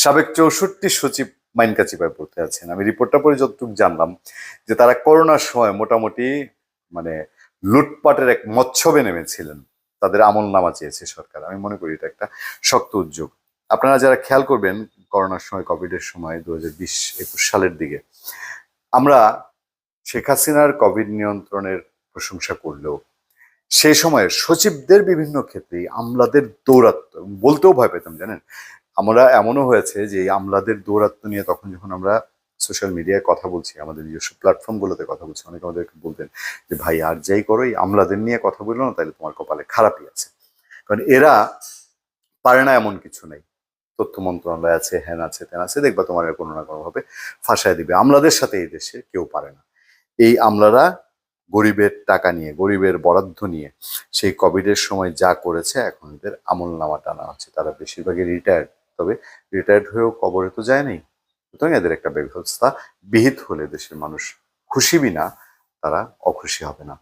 সাবেক 64 সচিব মাইনকা চিপায় পড়তে আছেন। আমি রিপোর্টটা পড়ে যতটুকু জানলাম যে তারা করোনার সময় মোটামুটি মানে লুটপাটের এক মচ্ছবে নেমেছিলেন, তাদের আমল নামা চেয়েছে সরকার। আমি মনে করি এটা একটা শক্ত উদ্যোগ। আপনারা যারা খেয়াল করবেন, করোনার সময়, কোভিডের সময় 2020-21 সালের দিকে আমরা শেখ হাসিনার কোভিড নিয়ন্ত্রণের প্রশংসা করলেও সেই সময় সচিবদের বিভিন্ন ক্ষেত্রেই আমলাদের দৌরাত্ম্য, বলতেও ভয় পেতাম জানেন। আমরা এমনও হয়েছে যে এই আমলাদের দৌরাত্ম্য নিয়ে তখন যখন আমরা সোশ্যাল মিডিয়ায় কথা বলছি, আমাদের নিজস্ব প্ল্যাটফর্মগুলোতে কথা বলছি, অনেকে আমাদেরকে বলতেন যে ভাই আর যাই করো, এই আমলাদের নিয়ে কথা বললো না তাহলে তোমার কপালে খারাপই আছে। কারণ এরা পারে না এমন কিছু নেই। তথ্য মন্ত্রণালয় আছে, হ্যান আছে, ত্যান আছে, দেখবা তোমার কোনো না কোনো ভাবে ফাঁসায় দিবে। আমলাদের সাথে এই দেশে কেউ পারে না। এই আমলারা গরিবের টাকা নিয়ে, গরিবের বরাদ্দ নিয়ে সেই কোভিডের সময় যা করেছে, এখন এদের আমল নামা টানা হচ্ছে। তারা বেশিরভাগই রিটায়ার্ড, তবে রিটায়ার্ড হয়েও কবরে তো যায় নাই। সুতরাং এদের একটা ব্যবস্থা বিহিত হলে দেশের মানুষ খুশি বিনা তারা অখুশি হবে না।